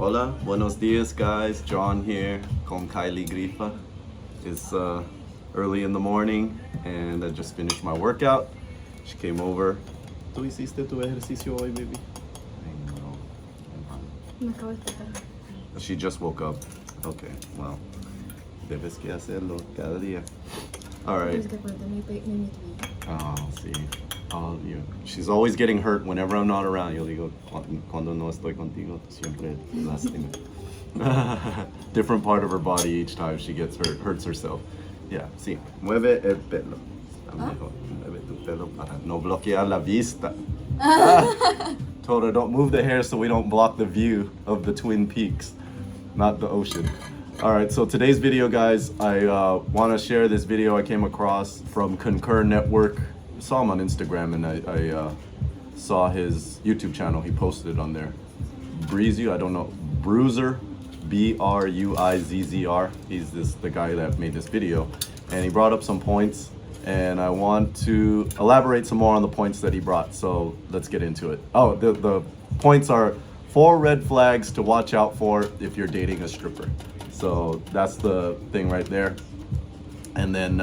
Hola, buenos dias guys, John here con Kylie Grifa. It's early in the morning and I just finished my workout. She came over. ¿Tú hiciste tu ejercicio hoy, baby? I know. Me acabo de despertar. She just woke up. Okay, well, debes que hacerlo cada día. All right. Es que cuando me metí. Oh, see. Oh, she's always getting hurt whenever I'm not around. Yo digo, cuando no estoy contigo, siempre lástima. Different part of her body each time she gets hurt, hurts herself. Yeah, sí. Mueve el pelo. Mueve tu pelo para no bloquear la vista. Told her, don't move the hair so we don't block the view of the Twin Peaks, not the ocean. All right, so today's video, guys, I want to share this video I came across from Concur Network. I saw him on Instagram and I saw his YouTube channel. He posted it on there. Breezy, I don't know, Bruiser, Bruizzr. He's the guy that made this video, and he brought up some points, and I want to elaborate some more on the points that he brought. So let's get into it. Oh, the points are 4 red flags to watch out for if you're dating a stripper. So that's the thing right there. And then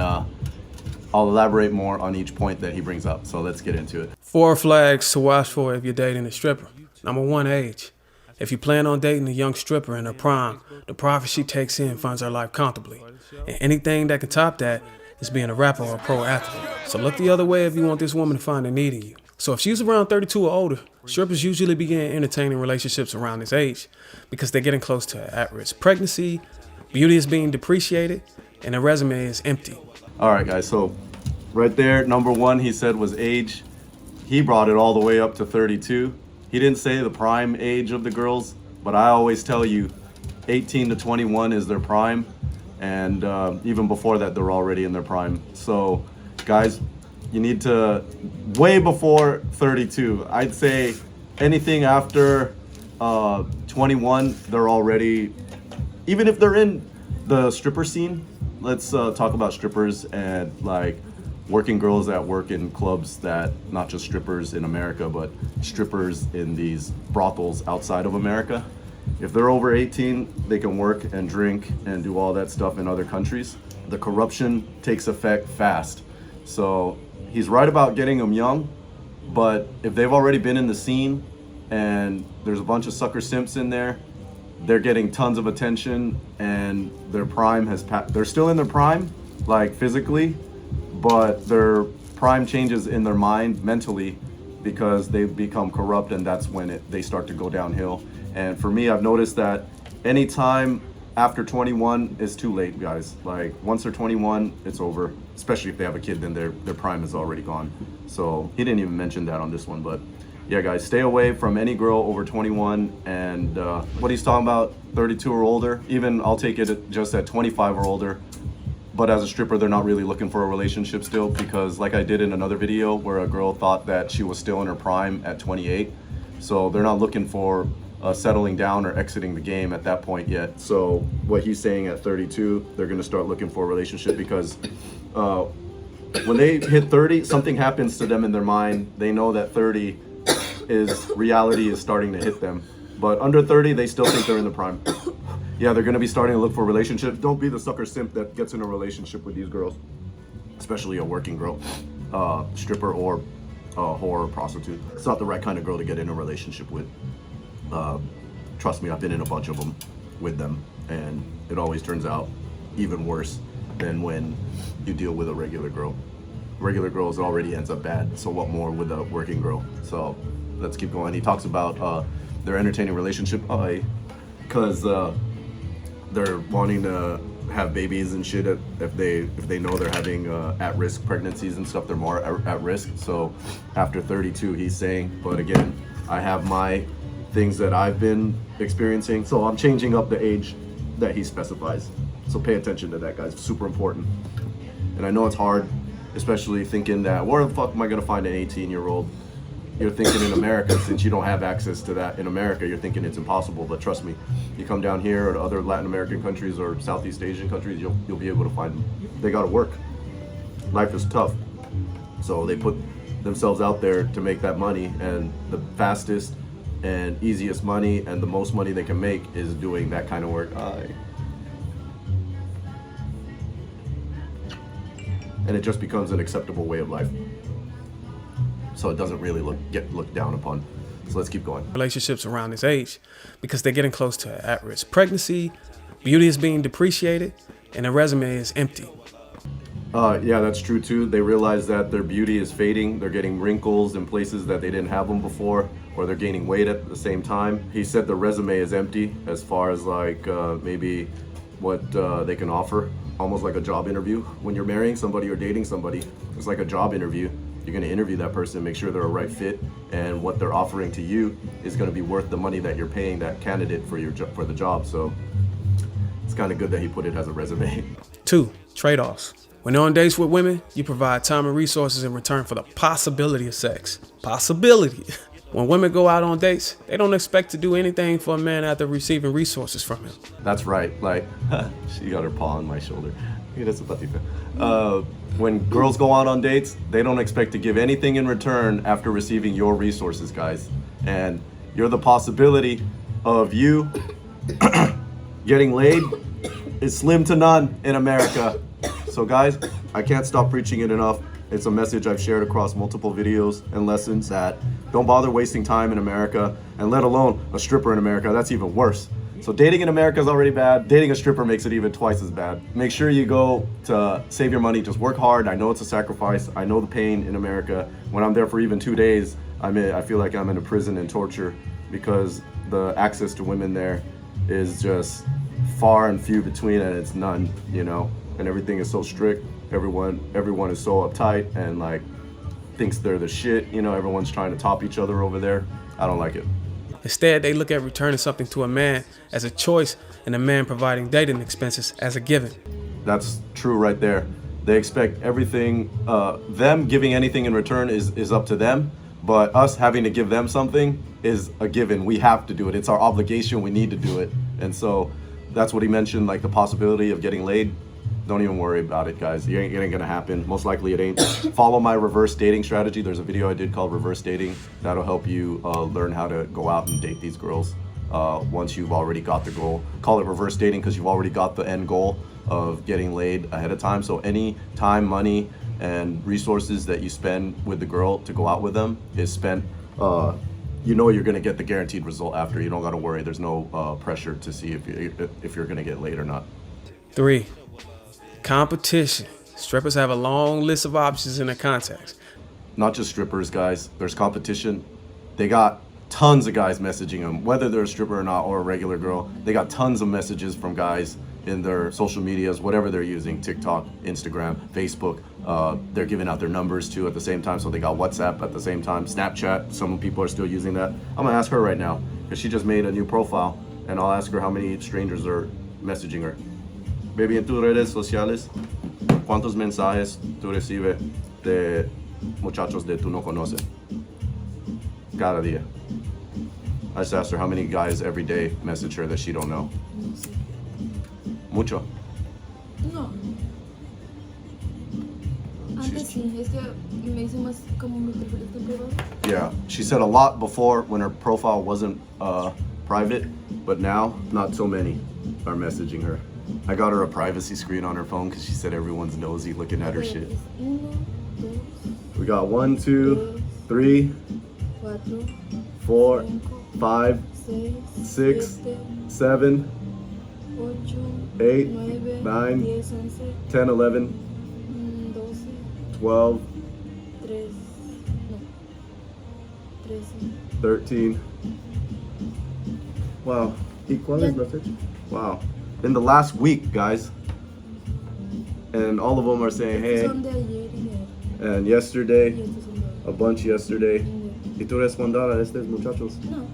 I'll elaborate more on each point that he brings up. So let's get into it. 4 flags to watch for if you're dating a stripper. Number 1, age. If you plan on dating a young stripper in her prime, the profit she takes in funds her life comfortably. And anything that can top that is being a rapper or a pro athlete. So look the other way if you want this woman to find a need in you. So if she's around 32 or older, strippers usually begin entertaining relationships around this age because they're getting close to at-risk pregnancy, beauty is being depreciated, and their resume is empty. All right, guys, so right there, number 1, he said was age. He brought it all the way up to 32. He didn't say the prime age of the girls, but I always tell you 18 to 21 is their prime, and even before that, they're already in their prime. So, guys, you need to, way before 32, I'd say anything after 21, they're already, even if they're in the stripper scene. Let's talk about strippers and like working girls that work in clubs, that not just strippers in America, but strippers in these brothels outside of America. If they're over 18, they can work and drink and do all that stuff in other countries. The corruption takes effect fast. So he's right about getting them young, but if they've already been in the scene and there's a bunch of sucker simps in there, they're getting tons of attention and their prime has passed. They're still in their prime, like physically, but their prime changes in their mind mentally because they've become corrupt, and that's when they start to go downhill. And for me, I've noticed that anytime after 21 is too late, guys. Like once they're 21, it's over. Especially if they have a kid, then their prime is already gone. So he didn't even mention that on this one, but yeah, guys, stay away from any girl over 21. And what he's talking about, 32 or older, even I'll take it just at 25 or older. But as a stripper, they're not really looking for a relationship still, because like I did in another video where a girl thought that she was still in her prime at 28. So they're not looking for settling down or exiting the game at that point yet. So what he's saying at 32, they're gonna start looking for a relationship because when they hit 30, something happens to them in their mind. They know that 30 reality is starting to hit them. But under 30, they still think they're in the prime. Yeah, they're gonna be starting to look for relationships. Don't be the sucker simp that gets in a relationship with these girls, especially a working girl, stripper or whore or prostitute. It's not the right kind of girl to get in a relationship with. Trust me, I've been in a bunch of them with them, and it always turns out even worse than when you deal with a regular girl. Regular girls already ends up bad, so what more with a working girl? So let's keep going. He talks about their entertaining relationship because they're wanting to have babies and shit. If they know they're having at-risk pregnancies and stuff, they're more at risk. So after 32, he's saying, but again, I have my things that I've been experiencing, so I'm changing up the age that he specifies. So pay attention to that, guys. Super important. And I know it's hard, especially thinking that where the fuck am I gonna find an 18-year-old? You're thinking in America, since you don't have access to that in America, you're thinking it's impossible. But trust me, you come down here or to other Latin American countries or Southeast Asian countries, you'll be able to find them. They gotta work. Life is tough. So they put themselves out there to make that money, and the fastest and easiest money and the most money they can make is doing that kind of work. And it just becomes an acceptable way of life. So it doesn't really get looked down upon. So let's keep going. Relationships around this age because they're getting close to at-risk pregnancy, beauty is being depreciated, and their resume is empty. Yeah, that's true too. They realize that their beauty is fading. They're getting wrinkles in places that they didn't have them before, or they're gaining weight at the same time. He said the resume is empty as far as like maybe what they can offer. Almost like a job interview. When you're marrying somebody or dating somebody, it's like a job interview. You're going to interview that person, make sure they're a right fit, and what they're offering to you is going to be worth the money that you're paying that candidate for the job. So it's kind of good that he put it as a resume. 2, trade-offs. When you're on dates with women, you provide time and resources in return for the possibility of sex. Possibility. When women go out on dates, they don't expect to do anything for a man after receiving resources from him. That's right. Like, she got her paw on my shoulder. When girls go out on dates, they don't expect to give anything in return after receiving your resources, guys. And you're the possibility of you getting laid is slim to none in America. So guys, I can't stop preaching it enough. It's a message I've shared across multiple videos and lessons that don't bother wasting time in America, and let alone a stripper in America. That's even worse. So dating in America is already bad. Dating a stripper makes it even twice as bad. Make sure you go to save your money. Just work hard. I know it's a sacrifice. I know the pain in America. When I'm there for even 2 days, I feel like I'm in a prison and torture because the access to women there is just far and few between, and it's none, you know. And everything is so strict. Everyone is so uptight and like thinks they're the shit. You know, everyone's trying to top each other over there. I don't like it. Instead, they look at returning something to a man as a choice and a man providing dating expenses as a given. That's true right there. They expect everything, them giving anything in return is up to them, but us having to give them something is a given. We have to do it. It's our obligation. We need to do it. And so that's what he mentioned, like the possibility of getting laid. Don't even worry about it, guys. It ain't gonna happen. Most likely it ain't. Follow my reverse dating strategy. There's a video I did called Reverse Dating. That'll help you learn how to go out and date these girls once you've already got the goal. Call it reverse dating because you've already got the end goal of getting laid ahead of time. So any time, money, and resources that you spend with the girl to go out with them is spent, you know you're gonna get the guaranteed result after. You don't gotta worry. There's no pressure to see if you're gonna get laid or not. 3, competition. Strippers have a long list of options in their contacts. Not just strippers, guys. There's competition. They got tons of guys messaging them, whether they're a stripper or not, or a regular girl. They got tons of messages from guys in their social medias, whatever they're using, TikTok, Instagram, Facebook. They're giving out their numbers too at the same time. So they got WhatsApp at the same time, Snapchat. Some people are still using that. I'm gonna ask her right now because she just made a new profile, and I'll ask her how many strangers are messaging her. Baby, en tus redes sociales, ¿cuántos mensajes tú recibes de muchachos de tú no conoces? Cada día. I just asked her how many guys every day message her that she don't know. No sé. Mucho. No. Antes sí, es que me hice más como mi perfil está privado. Yeah, she said a lot before when her profile wasn't private, but now not so many are messaging her. I got her a privacy screen on her phone because she said everyone's nosy looking at her shit. Uno, dos, We got 1, 2, 3, 4, 4, 5, 5, 6, 6, 7, 8, 8, 9, 9, 10, 11, 10, 11, 12, 12, 13, no, 13. 13. Wow. ¿Y cuál es la fecha? Wow. In the last week, guys. And all of them are saying, hey. Son de ayer y ayer. And yesterday, Y estos son de hoy. a bunch yesterday. Y ¿Y tú respondes a estos muchachos? no.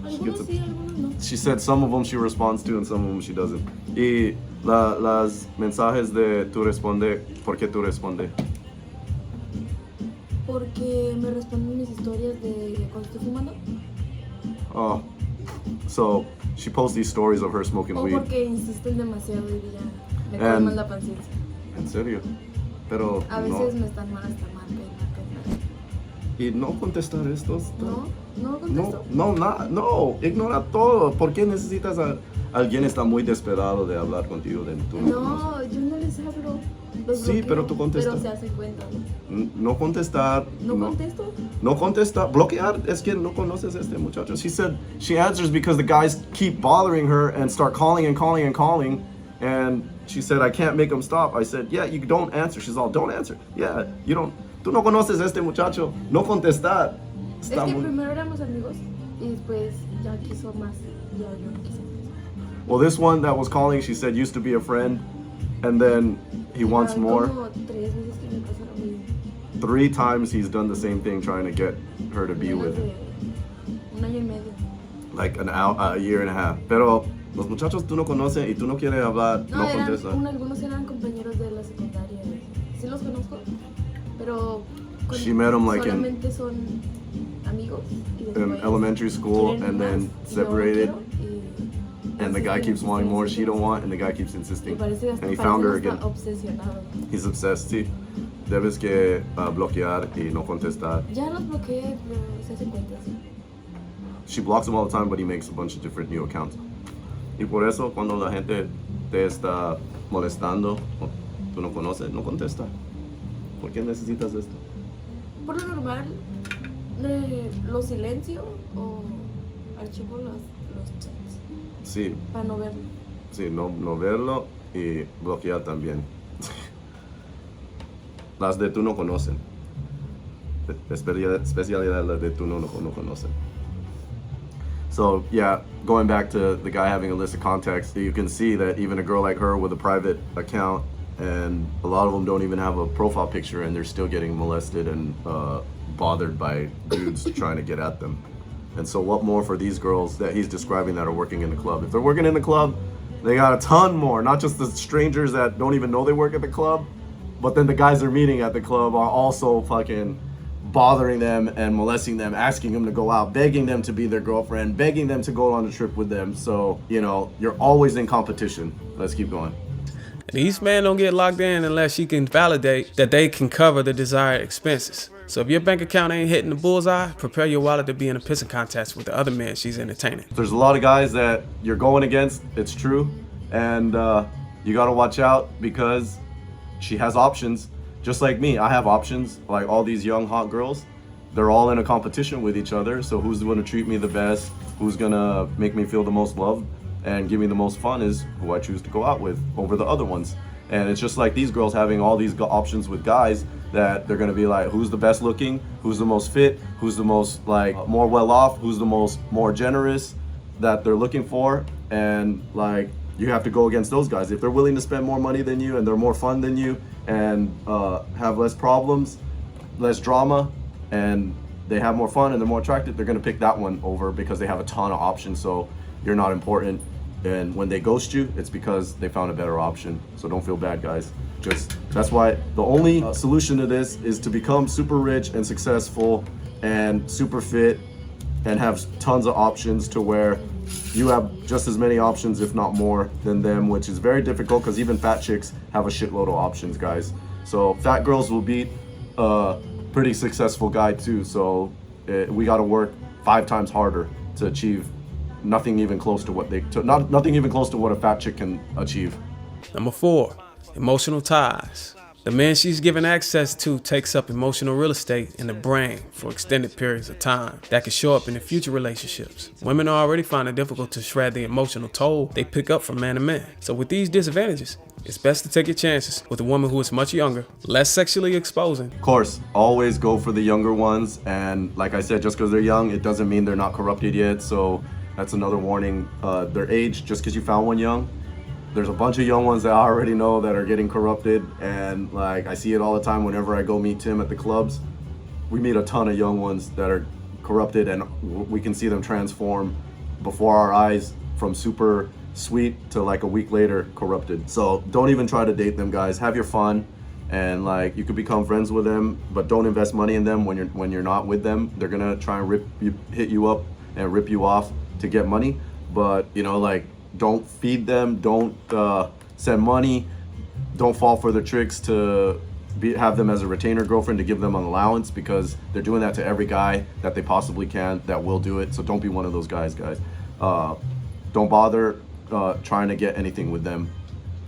gets Algunos a- sí, algunos no. She said some of them she responds to and some of them she doesn't. Y las mensajes de tú responde, ¿por qué tú responde? Porque me responden mis historias de cuando estoy fumando. Oh, so she posts these stories of her smoking O weed. porque insisten demasiado y ya me And- colman la paciencia. En serio. Pero A no. veces me están mal hasta marca y marca y marca. Y no contestar estos. No, No contesto. No, ignora todo. ¿Por qué necesitas a alguien está muy desesperado de hablar contigo de tú no conoces? No, yo no les hablo. Los Sí, bloqueo, pero tú contestas. Pero se hacen cuenta. No contestar. ¿No contesto? No contesta. Bloquear es que no conoces a este muchacho. She said she answers because the guys keep bothering her and start calling and calling and calling. And she said, I can't make them stop. I said, yeah, you don't answer. She's all, don't answer. Yeah, you don't. Tú no conoces a este muchacho. No contestar. Es que primero éramos amigos y después ya quiso más. Ya yo no quise más. Well, this one that was calling, she said, used to be a friend. And then he wants more. Como 3 veces que me pasa lo mismo. 3 times he's done the same thing trying to get her to be with. Un año y medio. Like a year and a half. Pero los muchachos tú no conoces y tú no quieres hablar, no contestas. Algunos eran compañeros de la secundaria. Sí los conozco, pero She met him like solamente son amigos. in elementary school and then separated. And the guy keeps wanting more she don't want, and the guy keeps insisting. And he found her again. He's obsessed, sí. Debes que bloquear y no contestar. Ya los bloqueé, pero se hace cuentas. She blocks him all the time, but he makes a bunch of different new accounts. Y por eso, cuando la gente te está molestando, o tú no conoces, no contesta. ¿Por qué necesitas esto? Por lo normal, lo silencio o archivo los chats. Sí. Para no verlo. Sí, no verlo y bloquear también. Las de tú no conocen. Especialidad las de tú no conocen. So yeah, going back to the guy having a list of contacts, you can see that even a girl like her with a private account, and a lot of them don't even have a profile picture, and they're still getting molested and bothered by dudes trying to get at them. And so what more for these girls that he's describing that are working in the club? If they're working in the club, they got a ton more, not just the strangers that don't even know they work at the club, but then the guys they're meeting at the club are also fucking bothering them and molesting them, asking them to go out, begging them to be their girlfriend, begging them to go on a trip with them. So, you know, you're always in competition. Let's keep going. These men don't get locked in unless she can validate that they can cover the desired expenses. So if your bank account ain't hitting the bullseye, prepare your wallet to be in a pissing contest with the other men she's entertaining. There's a lot of guys that you're going against, it's true. And you gotta watch out because she has options. Just like me, I have options. Like all these young hot girls, they're all in a competition with each other. So who's gonna treat me the best? Who's gonna make me feel the most loved and give me the most fun is who I choose to go out with over the other ones. And it's just like these girls having all these options with guys that they're gonna be like, who's the best looking? Who's the most fit? Who's the most like more well off? Who's the more generous that they're looking for? And like, you have to go against those guys. If they're willing to spend more money than you and they're more fun than you and have less problems, less drama, and they have more fun and they're more attractive, they're gonna pick that one over because they have a ton of options. So you're not important. And when they ghost you, it's because they found a better option. So don't feel bad, guys. That's why the only solution to this is to become super rich and successful and super fit and have tons of options to where you have just as many options, if not more, than them, which is very difficult because even fat chicks have a shitload of options, guys. So fat girls will beat a pretty successful guy too. So we got to work 5 times harder to achieve nothing even close to what nothing even close to what a fat chick can achieve. Number 4, emotional ties. The man she's given access to takes up emotional real estate in the brain for extended periods of time that can show up in the future relationships. Women are already finding it difficult to shred the emotional toll they pick up from man to man. So with these disadvantages, it's best to take your chances with a woman who is much younger, less sexually exposing. Of course, always go for the younger ones. And like I said, just because they're young, it doesn't mean they're not corrupted yet. So that's another warning. Their age, just because you found one young, there's a bunch of young ones that I already know that are getting corrupted, and like I see it all the time whenever I go meet Tim at the clubs. We meet a ton of young ones that are corrupted, and we can see them transform before our eyes from super sweet to like a week later corrupted. So don't even try to date them, guys. Have your fun, and like you could become friends with them, but don't invest money in them when you're not with them. They're gonna try and hit you up and rip you off to get money. But you know, like, don't feed them, don't send money, don't fall for the tricks to have them as a retainer girlfriend to give them an allowance, because they're doing that to every guy that they possibly can that will do it. So don't be one of those guys. Don't bother trying to get anything with them.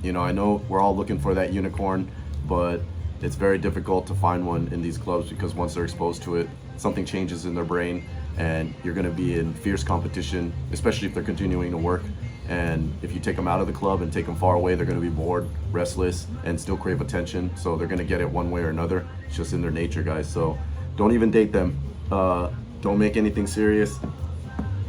You know, I know we're all looking for that unicorn, but it's very difficult to find one in these clubs, because once they're exposed to it, something changes in their brain, and you're going to be in fierce competition, especially if they're continuing to work. And if you take them out of the club and take them far away, they're going to be bored, restless, and still crave attention. So they're going to get it one way or another. It's just in their nature, guys. So don't even date them. Don't make anything serious.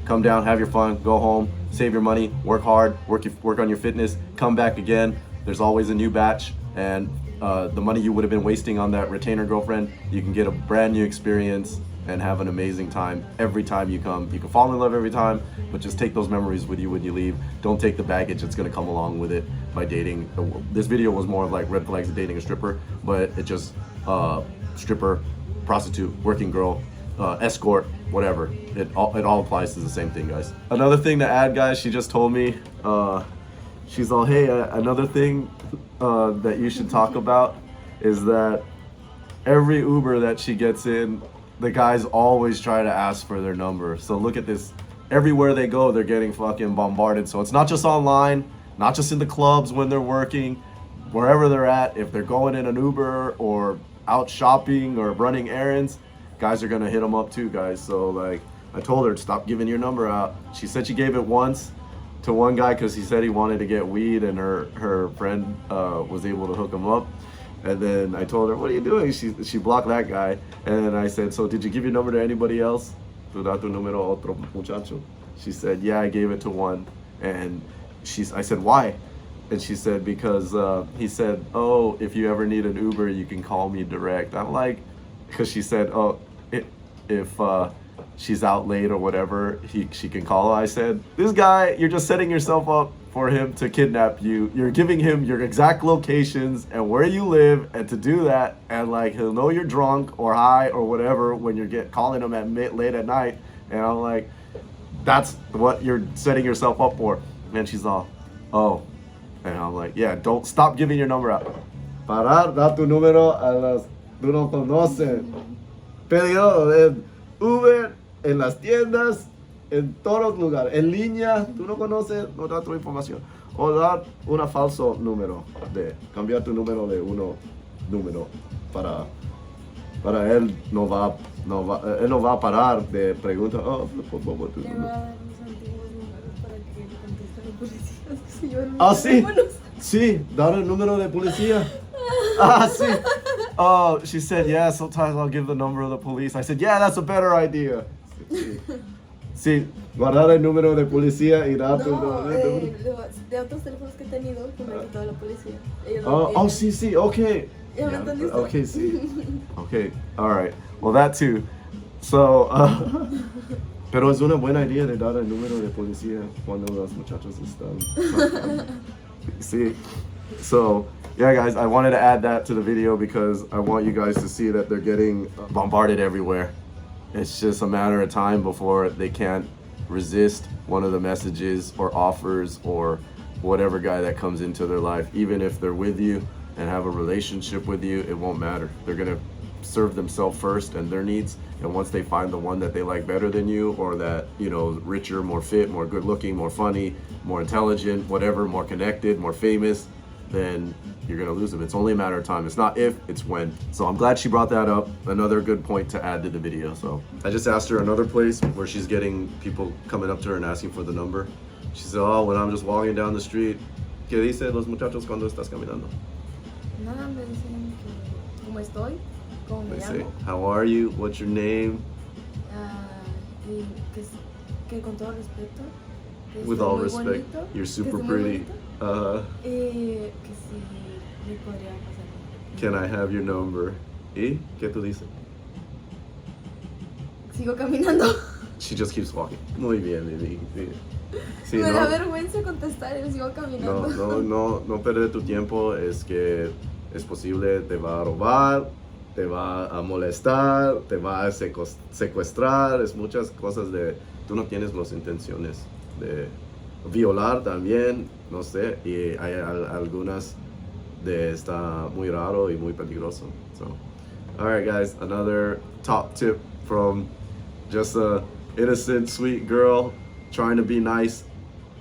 Come down, have your fun, go home, save your money, work hard, work on your fitness, come back again. There's always a new batch, and the money you would have been wasting on that retainer girlfriend, you can get a brand new experience and have an amazing time every time you come. You can fall in love every time, but just take those memories with you when you leave. Don't take the baggage that's gonna come along with it by dating. This video was more of like red flags of dating a stripper, but it just stripper, prostitute, working girl, escort, whatever. It all applies to the same thing, guys. Another thing to add, guys, she just told me, she's all, hey, another thing that you should talk about is that every Uber that she gets in, the guys always try to ask for their number. So look at this. Everywhere they go, they're getting fucking bombarded. So it's not just online, not just in the clubs when they're working, wherever they're at. If they're going in an Uber or out shopping or running errands, guys are gonna hit them up too, guys. So like, I told her to stop giving your number out. She said she gave it once to one guy because he said he wanted to get weed, and her friend was able to hook him up. And then I told her, what are you doing? She blocked that guy. And then I said, so did you give your number to anybody else? ¿Tú das tu número a otro muchacho? She said, yeah, I gave it to one. And I said, why? And she said, because he said, oh, if you ever need an Uber, you can call me direct. I'm like, because she said, oh, if she's out late or whatever, she can call her. I said, this guy, you're just setting yourself up for him to kidnap you. You're giving him your exact locations and where you live, and to do that, and like, he'll know you're drunk or high or whatever when you're calling him at late at night. And I'm like, that's what you're setting yourself up for. And she's all, oh. And I'm like, yeah, don't stop giving your number out. Parar, da tu número a las tú no conoces. Pedido en Uber, en las tiendas, en todos los lugares, en línea, tú no conoces, no da tu información. O dar un falso número, cambiar tu número de número para él no va a parar de preguntar, oh, por favor, tu Le número. va a dar mis antiguos números para que le conteste a la policía. Si yo no Ah, mis sí, teléfonos. sí, dar el número de policía. Ah, sí. Oh, she said, yeah, sometimes I'll give the number of the police. I said, yeah, that's a better idea. Sí, sí, guardar el número de policía y dar tu No, número. de otros teléfonos que he tenido que me ha quitado la policía. Ellos lo Oh, tienen. sí, sí, okay. Ya me entendiste. Okay, sí. Okay, all right. Well, that too. So, pero es una buena idea de dar el número de policía cuando los muchachos están. Sí. So, yeah, guys, I wanted to add that to the video because I want you guys to see that they're getting bombarded everywhere. It's just a matter of time before they can't resist one of the messages or offers or whatever guy that comes into their life. Even if they're with you and have a relationship with you, it won't matter. They're gonna serve themselves first and their needs, and once they find the one that they like better than you, or that, you know, richer, more fit, more good looking, more funny, more intelligent, whatever, more connected, more famous, then you're gonna lose them. It's only a matter of time. It's not if, it's when. So I'm glad she brought that up. Another good point to add to the video. So I just asked her another place where she's getting people coming up to her and asking for the number. She said, oh, when I'm just walking down the street, ¿qué dice los muchachos cuando estás caminando? Nada, me dicen que cómo estoy, cómo me They say, llamo, how are you? What's your name? y que con todo respeto, que With estoy all muy respect, bonito, you're que super estoy muy pretty. bonito, que si me podría pasar. Can I have your number? ¿Y qué tú dices? Sigo caminando. She just keeps walking. Muy bien, Lili. Sí. Sí, Me da no, vergüenza contestar y sigo caminando. no perder tu tiempo. Es que es posible, te va a robar, te va a molestar, te va a secuestrar. Es muchas cosas de... Tú no tienes las intenciones de violar también, no sé. Y hay algunas de está muy raro y muy peligroso. So, all right, guys, another top tip from just a innocent, sweet girl trying to be nice,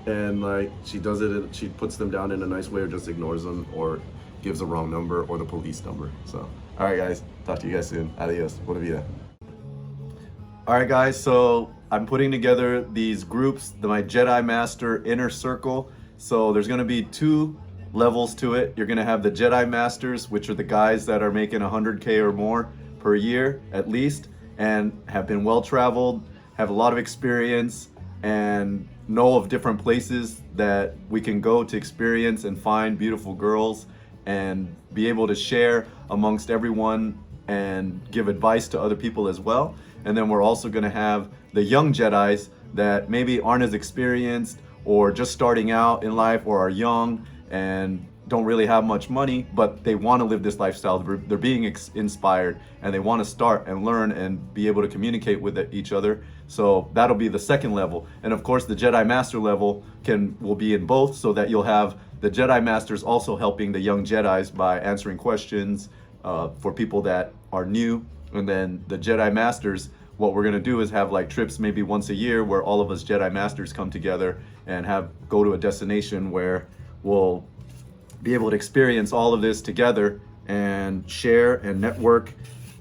and like she does it, she puts them down in a nice way, or just ignores them, or gives the wrong number or the police number. So, all right, guys, talk to you guys soon. Adios. Buena vida. All right, guys, so I'm putting together these groups, my Jedi Master Inner Circle. So there's going to be 2 levels to it. You're going to have the Jedi Masters, which are the guys that are making 100K or more per year at least, and have been well-traveled, have a lot of experience, and know of different places that we can go to experience and find beautiful girls and be able to share amongst everyone and give advice to other people as well. And then we're also going to have the young Jedis that maybe aren't as experienced or just starting out in life, or are young and don't really have much money, but they want to live this lifestyle. They're being inspired, and they want to start and learn and be able to communicate with each other. So that'll be the second level. And of course, the Jedi Master level will be in both, so that you'll have the Jedi Masters also helping the young Jedis by answering questions for people that are new. And then the Jedi Masters, what we're gonna do is have like trips maybe once a year where all of us Jedi Masters come together and go to a destination where we'll be able to experience all of this together and share and network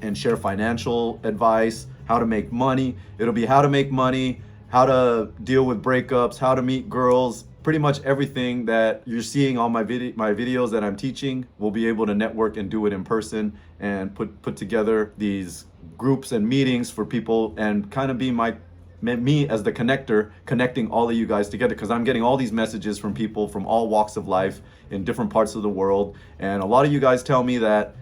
and share financial advice, how to make money. It'll be how to make money, how to deal with breakups, how to meet girls, pretty much everything that you're seeing on my videos that I'm teaching. We'll be able to network and do it in person and put together these groups and meetings for people, and kind of be me as the connector, connecting all of you guys together, because I'm getting all these messages from people from all walks of life in different parts of the world. And a lot of you guys tell me that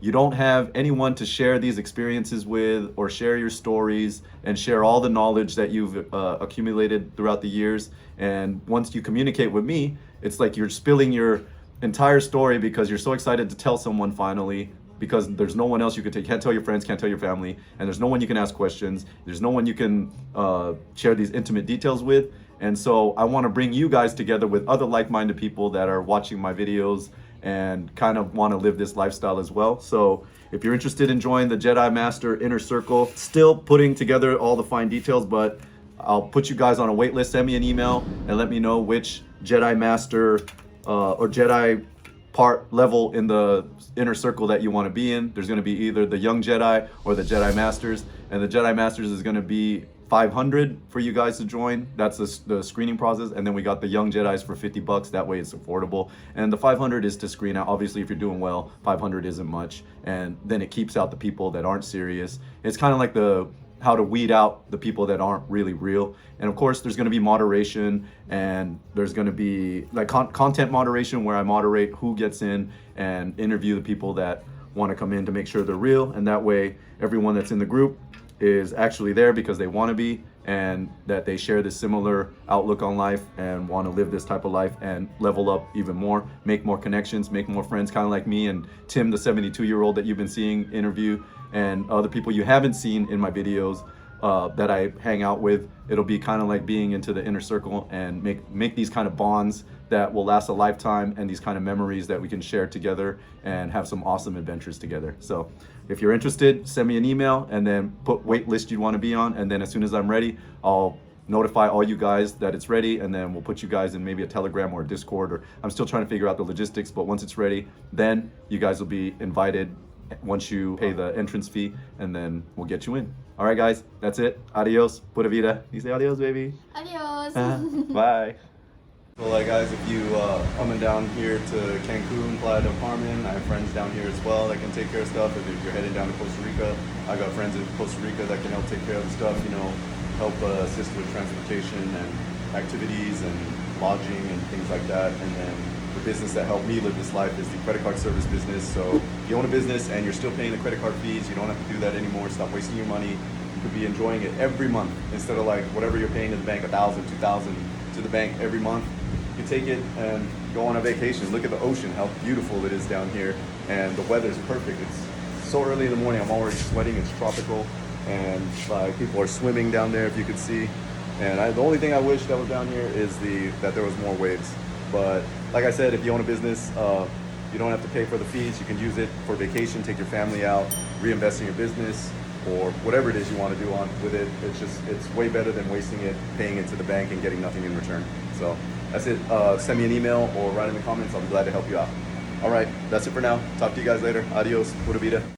you don't have anyone to share these experiences with, or share your stories and share all the knowledge that you've accumulated throughout the years. And once you communicate with me, it's like you're spilling your entire story because you're so excited to tell someone finally, because there's no one else you can't tell your friends, can't tell your family, and there's no one you can ask questions. There's no one you can share these intimate details with. And so I want to bring you guys together with other like-minded people that are watching my videos and kind of want to live this lifestyle as well. So if you're interested in joining the Jedi Master Inner Circle, still putting together all the fine details, but I'll put you guys on a wait list. Send me an email and let me know which Jedi Master or Jedi part level in the inner circle that you want to be in. There's going to be either the young Jedi or the Jedi Masters, and the Jedi Masters is going to be 500 for you guys to join. That's the screening process. And then we got the young Jedis for $50. That way it's affordable. And the 500 is to screen out. Obviously, if you're doing well, 500 isn't much. And then it keeps out the people that aren't serious. It's kind of like how to weed out the people that aren't really real. And of course, there's going to be moderation, and there's going to be like content moderation, where I moderate who gets in and interview the people that want to come in to make sure they're real. And that way, everyone that's in the group is actually there because they want to be, and that they share this similar outlook on life and want to live this type of life and level up even more, make more connections, make more friends, kind of like me and Tim, the 72-year-old that you've been seeing interview, and other people you haven't seen in my videos that I hang out with. It'll be kind of like being into the inner circle and make these kind of bonds that will last a lifetime, and these kind of memories that we can share together and have some awesome adventures together. So if you're interested, send me an email and then put wait list you want to be on, and then as soon as I'm ready, I'll notify all you guys that it's ready, and then we'll put you guys in maybe a Telegram or a Discord, or I'm still trying to figure out the logistics, but once it's ready, then you guys will be invited once you pay the entrance fee, and then we'll get you in. All right, guys, that's it. Adios. Pura vida. You say adios, baby. Adios. Bye. Well, guys, if you coming down here to Cancun, Playa del Carmen, I have friends down here as well that can take care of stuff. If you're heading down to Costa Rica, I got friends in Costa Rica that can help take care of the stuff, help assist with transportation and activities and lodging and things like that. And then the business that helped me live this life is the credit card service business. So if you own a business and you're still paying the credit card fees, you don't have to do that anymore. Stop wasting your money. You could be enjoying it every month instead of like whatever you're paying to the bank, $1,000, $2,000 to the bank every month. You take it and go on a vacation. Look at the ocean, how beautiful it is down here, and the weather's perfect. It's so early in the morning, I'm already sweating. It's tropical, and people are swimming down there, if you could see. And the only thing I wish that was down here is that there was more waves. But like I said, if you own a business, You don't have to pay for the fees. You can use it for vacation, take your family out, reinvest in your business, or whatever it is you want to do on with it. It's way better than wasting it, paying it to the bank and getting nothing in return. So that's it. Send me an email or write in the comments. I'll be glad to help you out. All right, that's it for now. Talk to you guys later. Adios. Pura vida.